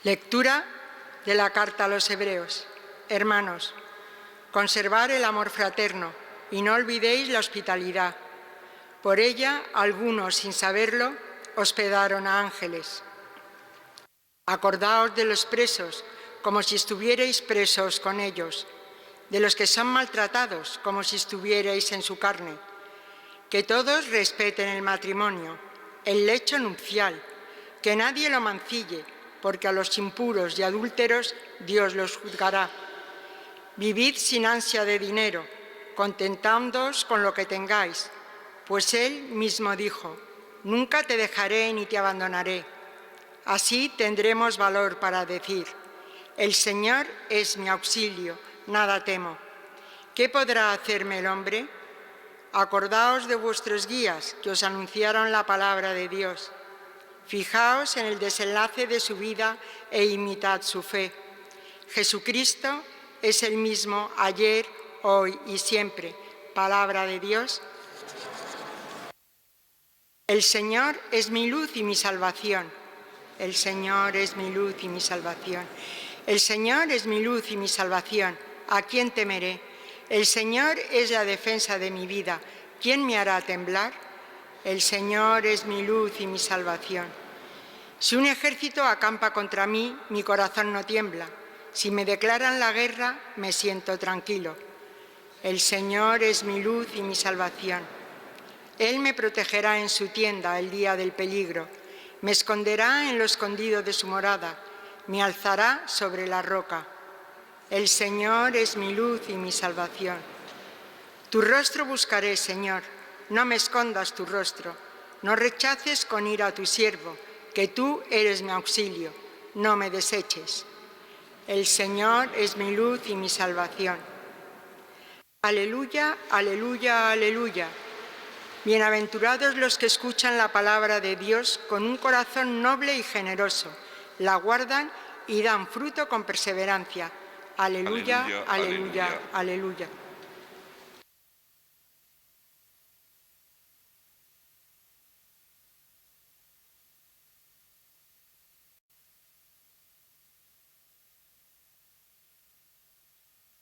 Lectura de la carta a los Hebreos. Hermanos, conservar el amor fraterno y no olvidéis la hospitalidad. Por ella, algunos, sin saberlo, hospedaron a ángeles. Acordaos de los presos, como si estuvierais presos con ellos, de los que son maltratados, como si estuvierais en su carne. Que todos respeten el matrimonio, el lecho nupcial, que nadie lo mancille, porque a los impuros y adúlteros Dios los juzgará. Vivid sin ansia de dinero, contentándoos con lo que tengáis, pues Él mismo dijo: nunca te dejaré ni te abandonaré. Así tendremos valor para decir: el Señor es mi auxilio, nada temo. ¿Qué podrá hacerme el hombre? Acordaos de vuestros guías que os anunciaron la palabra de Dios. Fijaos en el desenlace de su vida e imitad su fe. Jesucristo es el mismo ayer, hoy y siempre. Palabra de Dios. El Señor es mi luz y mi salvación. El Señor es mi luz y mi salvación. El Señor es mi luz y mi salvación. ¿A quién temeré? El Señor es la defensa de mi vida. ¿Quién me hará temblar? El Señor es mi luz y mi salvación. Si un ejército acampa contra mí, mi corazón no tiembla. Si me declaran la guerra, me siento tranquilo. El Señor es mi luz y mi salvación. Él me protegerá en su tienda el día del peligro. Me esconderá en lo escondido de su morada. Me alzará sobre la roca. El Señor es mi luz y mi salvación. Tu rostro buscaré, Señor. No me escondas tu rostro. No rechaces con ira a tu siervo, que tú eres mi auxilio. No me deseches. El Señor es mi luz y mi salvación. Aleluya, aleluya, aleluya. Bienaventurados los que escuchan la palabra de Dios con un corazón noble y generoso, la guardan y dan fruto con perseverancia. Aleluya, aleluya, aleluya, aleluya.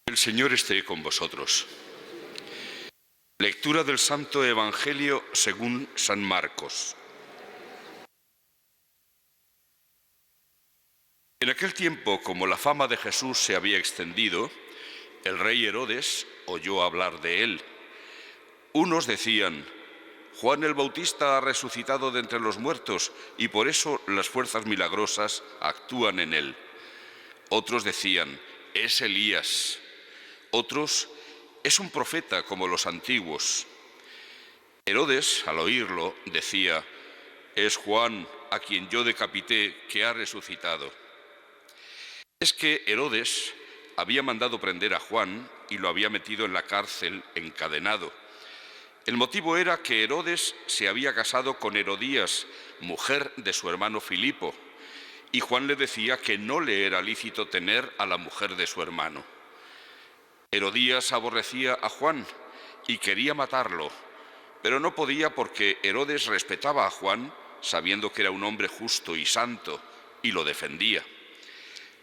El Señor esté con vosotros. Lectura del Santo Evangelio según San Marcos. En aquel tiempo, como la fama de Jesús se había extendido, el rey Herodes oyó hablar de él. Unos decían: Juan el Bautista ha resucitado de entre los muertos y por eso las fuerzas milagrosas actúan en él. Otros decían: es Elías. Otros: es un profeta como los antiguos. Herodes, al oírlo, decía: es Juan, a quien yo decapité, que ha resucitado. Es que Herodes había mandado prender a Juan y lo había metido en la cárcel encadenado. El motivo era que Herodes se había casado con Herodías, mujer de su hermano Filipo, y Juan le decía que no le era lícito tener a la mujer de su hermano. Herodías aborrecía a Juan y quería matarlo, pero no podía porque Herodes respetaba a Juan, sabiendo que era un hombre justo y santo, y lo defendía.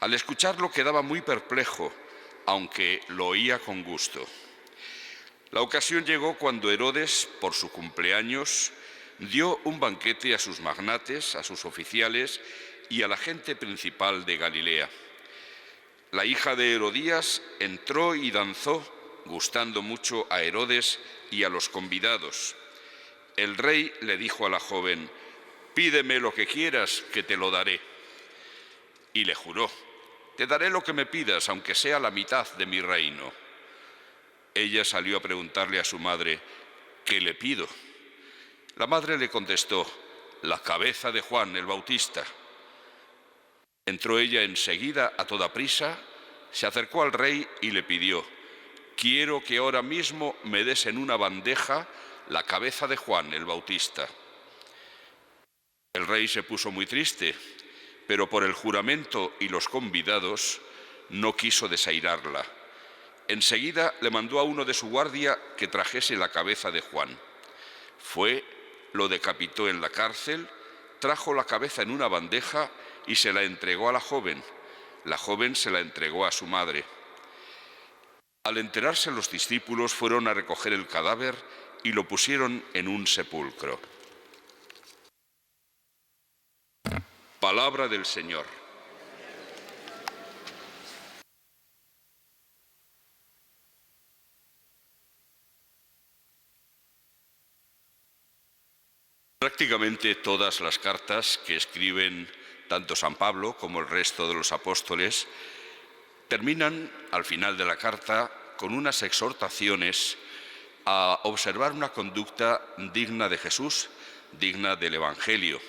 Al escucharlo quedaba muy perplejo, aunque lo oía con gusto. La ocasión llegó cuando Herodes, por su cumpleaños, dio un banquete a sus magnates, a sus oficiales y a la gente principal de Galilea. La hija de Herodías entró y danzó, gustando mucho a Herodes y a los convidados. El rey le dijo a la joven: pídeme lo que quieras, que te lo daré. Y le juró: te daré lo que me pidas, aunque sea la mitad de mi reino. Ella salió a preguntarle a su madre: ¿qué le pido? La madre le contestó: la cabeza de Juan el Bautista. Entró ella enseguida a toda prisa, se acercó al rey y le pidió: quiero que ahora mismo me des en una bandeja la cabeza de Juan el Bautista. El rey se puso muy triste, pero por el juramento y los convidados no quiso desairarla. Enseguida le mandó a uno de su guardia que trajese la cabeza de Juan. Fue, lo decapitó en la cárcel, trajo la cabeza en una bandeja y se la entregó a la joven se la entregó a su madre. Al enterarse los discípulos fueron a recoger el cadáver y lo pusieron en un sepulcro. Palabra del Señor. Prácticamente todas las cartas que escriben tanto San Pablo como el resto de los apóstoles terminan al final de la carta con unas exhortaciones a observar una conducta digna de Jesús, digna del Evangelio.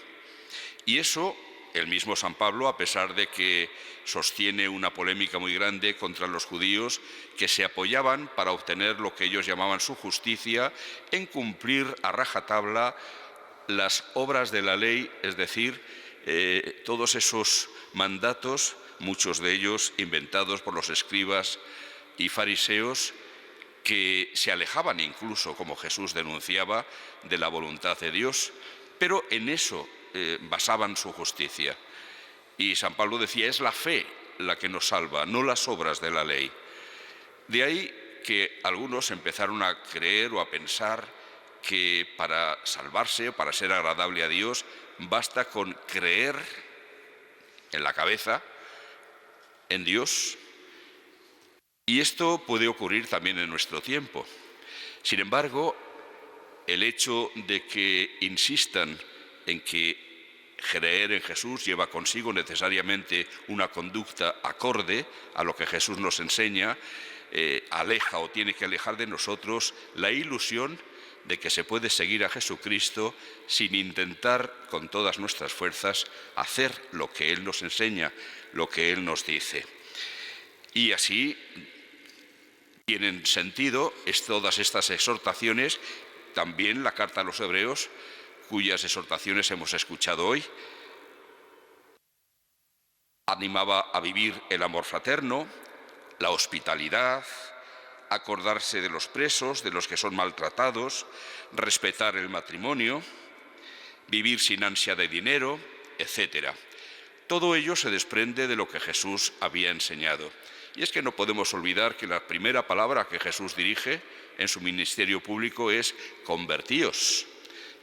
Y eso, el mismo San Pablo, a pesar de que sostiene una polémica muy grande contra los judíos que se apoyaban para obtener lo que ellos llamaban su justicia en cumplir a rajatabla las obras de la ley, es decir, todos esos mandatos, muchos de ellos inventados por los escribas y fariseos, que se alejaban incluso, como Jesús denunciaba, de la voluntad de Dios, pero en eso basaban su justicia. Y San Pablo decía, es la fe la que nos salva, no las obras de la ley. De ahí que algunos empezaron a creer o a pensar que para salvarse, para ser agradable a Dios, basta con creer en la cabeza en Dios. Y esto puede ocurrir también en nuestro tiempo. Sin embargo, el hecho de que insistan en que creer en Jesús lleva consigo necesariamente una conducta acorde a lo que Jesús nos enseña, aleja o tiene que alejar de nosotros la ilusión de que se puede seguir a Jesucristo sin intentar con todas nuestras fuerzas hacer lo que Él nos enseña, lo que Él nos dice. Y así tienen sentido todas estas exhortaciones, también la carta a los Hebreos, cuyas exhortaciones hemos escuchado hoy. Animaba a vivir el amor fraterno, la hospitalidad, acordarse de los presos, de los que son maltratados, respetar el matrimonio, vivir sin ansia de dinero, etc. Todo ello se desprende de lo que Jesús había enseñado. Y es que no podemos olvidar que la primera palabra que Jesús dirige en su ministerio público es convertíos,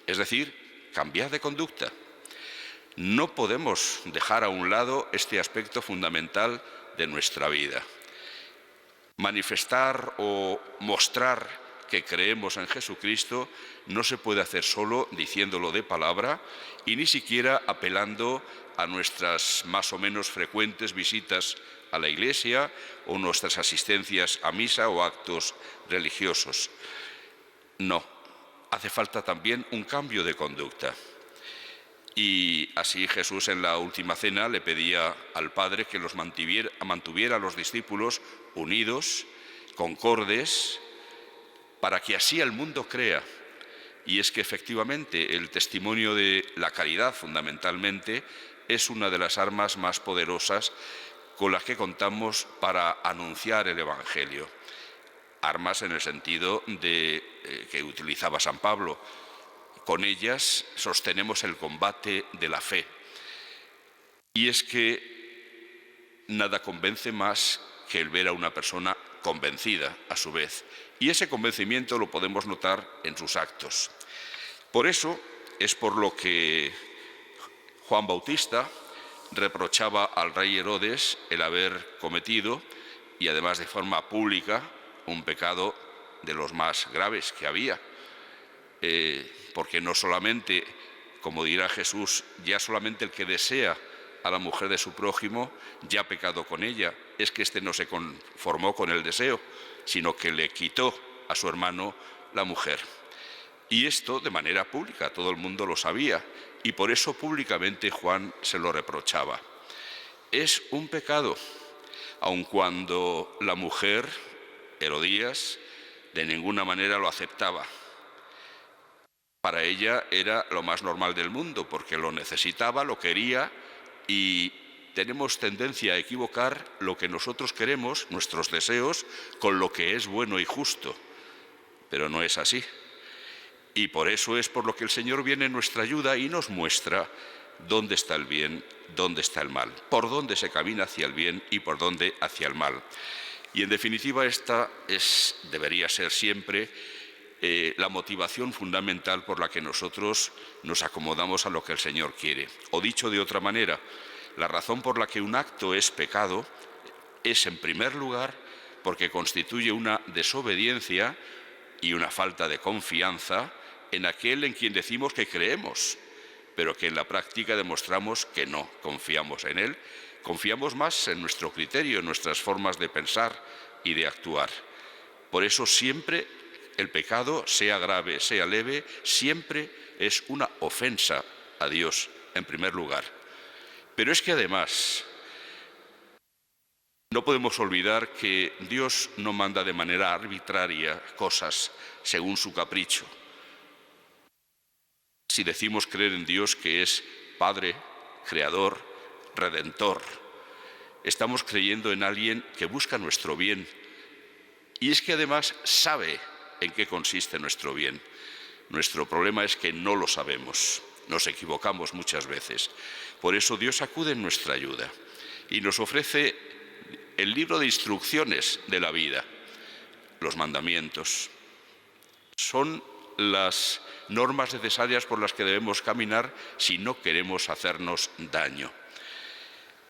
es decir, cambiad de conducta. No podemos dejar a un lado este aspecto fundamental de nuestra vida. Manifestar o mostrar que creemos en Jesucristo no se puede hacer solo diciéndolo de palabra y ni siquiera apelando a nuestras más o menos frecuentes visitas a la iglesia o nuestras asistencias a misa o actos religiosos. No, hace falta también un cambio de conducta. Y así Jesús en la última cena le pedía al Padre que los mantuviera a los discípulos unidos, concordes, para que así el mundo crea. Y es que efectivamente el testimonio de la caridad fundamentalmente es una de las armas más poderosas con las que contamos para anunciar el Evangelio. Armas en el sentido que utilizaba San Pablo. Con ellas sostenemos el combate de la fe. Y es que nada convence más que el ver a una persona convencida a su vez. Y ese convencimiento lo podemos notar en sus actos. Por eso es por lo que Juan Bautista reprochaba al rey Herodes el haber cometido, y además de forma pública, un pecado de los más graves que había. Porque no solamente, como dirá Jesús, ya solamente el que desea a la mujer de su prójimo ya ha pecado con ella, es que éste no se conformó con el deseo, sino que le quitó a su hermano la mujer. Y esto de manera pública, todo el mundo lo sabía, y por eso públicamente Juan se lo reprochaba. Es un pecado, aun cuando la mujer, Herodías, de ninguna manera lo aceptaba. Para ella era lo más normal del mundo, porque lo necesitaba, lo quería, y tenemos tendencia a equivocar lo que nosotros queremos, nuestros deseos, con lo que es bueno y justo. Pero no es así. Y por eso es por lo que el Señor viene en nuestra ayuda y nos muestra dónde está el bien, dónde está el mal, por dónde se camina hacia el bien y por dónde hacia el mal. Y en definitiva esta debería ser siempre la motivación fundamental por la que nosotros nos acomodamos a lo que el Señor quiere. O dicho de otra manera, la razón por la que un acto es pecado es, en primer lugar, porque constituye una desobediencia y una falta de confianza en aquel en quien decimos que creemos, pero que en la práctica demostramos que no confiamos en él. Confiamos más en nuestro criterio, en nuestras formas de pensar y de actuar. Por eso siempre el pecado, sea grave, sea leve, siempre es una ofensa a Dios, en primer lugar. Pero es que además no podemos olvidar que Dios no manda de manera arbitraria cosas según su capricho. Si decimos creer en Dios, que es Padre, Creador, Redentor, estamos creyendo en alguien que busca nuestro bien. Y es que además sabe en qué consiste nuestro bien. Nuestro problema es que no lo sabemos, nos equivocamos muchas veces. Por eso Dios acude en nuestra ayuda y nos ofrece el libro de instrucciones de la vida, los mandamientos. Son las normas necesarias por las que debemos caminar si no queremos hacernos daño.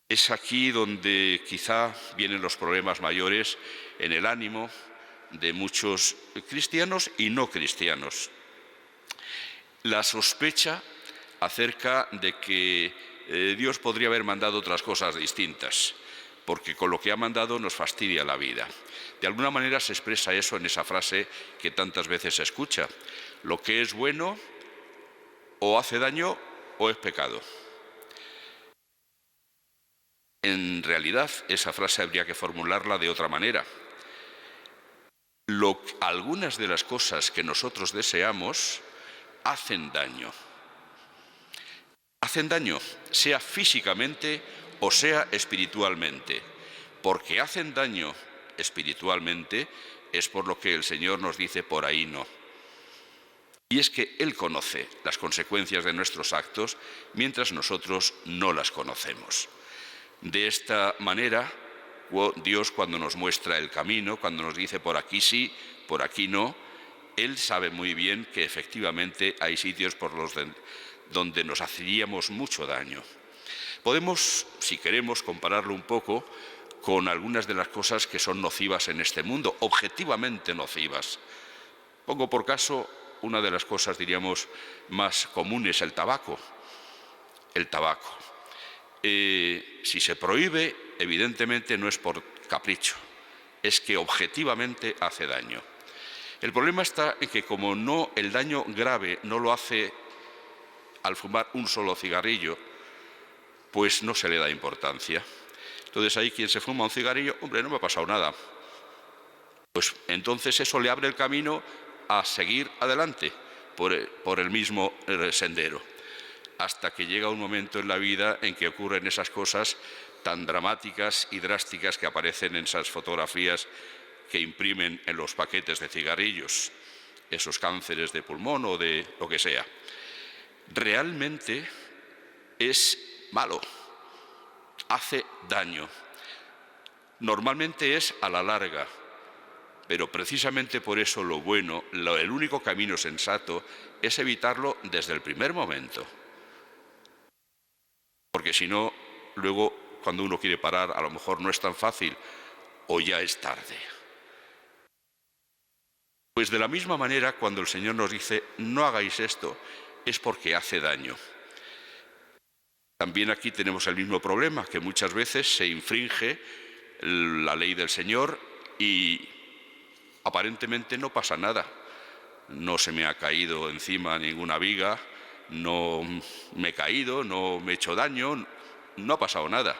Es aquí donde quizá vienen los problemas mayores en el ánimo de muchos cristianos y no cristianos. La sospecha acerca de que Dios podría haber mandado otras cosas distintas, porque con lo que ha mandado nos fastidia la vida. De alguna manera se expresa eso en esa frase que tantas veces se escucha: lo que es bueno o hace daño o es pecado. En realidad, esa frase habría que formularla de otra manera. Algunas de las cosas que nosotros deseamos hacen daño. Hacen daño, sea físicamente o sea espiritualmente. Porque hacen daño espiritualmente es por lo que el Señor nos dice: por ahí no. Y es que Él conoce las consecuencias de nuestros actos mientras nosotros no las conocemos. De esta manera, Dios, cuando nos muestra el camino, cuando nos dice por aquí sí, por aquí no, Él sabe muy bien que efectivamente hay sitios por donde nos haríamos mucho daño. Podemos, si queremos, compararlo un poco con algunas de las cosas que son nocivas en este mundo, objetivamente nocivas. Pongo por caso una de las cosas, diríamos, más comunes: el tabaco. El tabaco. Si se prohíbe, evidentemente no es por capricho, es que objetivamente hace daño. El problema está en que como el daño grave no lo hace al fumar un solo cigarrillo, pues no se le da importancia. Entonces ahí quien se fuma un cigarrillo, hombre, no me ha pasado nada. Pues entonces eso le abre el camino a seguir adelante por el mismo sendero, hasta que llega un momento en la vida en que ocurren esas cosas tan dramáticas y drásticas que aparecen en esas fotografías que imprimen en los paquetes de cigarrillos, esos cánceres de pulmón o de lo que sea. Realmente es malo, hace daño. Normalmente es a la larga, pero precisamente por eso lo bueno, el único camino sensato es evitarlo desde el primer momento. Porque si no, luego cuando uno quiere parar, a lo mejor no es tan fácil o ya es tarde. Pues de la misma manera, cuando el Señor nos dice no hagáis esto, es porque hace daño. También aquí tenemos el mismo problema, que muchas veces se infringe la ley del Señor y aparentemente no pasa nada. No se me ha caído encima ninguna viga, no me he caído, no me he hecho daño, no ha pasado nada.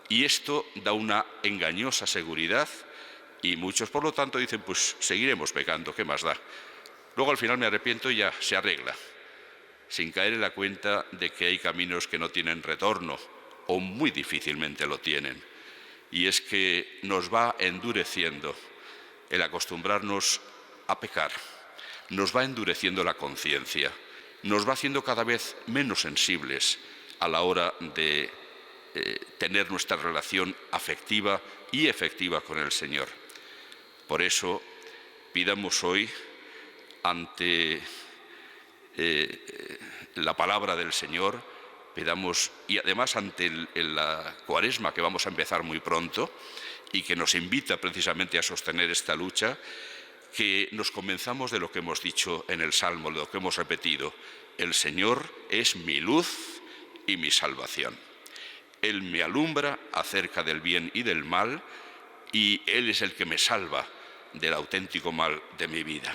Y esto da una engañosa seguridad y muchos, por lo tanto, dicen, pues seguiremos pecando, ¿qué más da? Luego al final me arrepiento y ya se arregla, sin caer en la cuenta de que hay caminos que no tienen retorno o muy difícilmente lo tienen. Y es que nos va endureciendo el acostumbrarnos a pecar, nos va endureciendo la conciencia, nos va haciendo cada vez menos sensibles a la hora de tener nuestra relación afectiva y efectiva con el Señor. Por eso, pidamos hoy, ante la palabra del Señor, pidamos, y además ante la Cuaresma que vamos a empezar muy pronto y que nos invita precisamente a sostener esta lucha, que nos convenzamos de lo que hemos dicho en el Salmo, de lo que hemos repetido: el Señor es mi luz y mi salvación. Él me alumbra acerca del bien y del mal, y Él es el que me salva del auténtico mal de mi vida.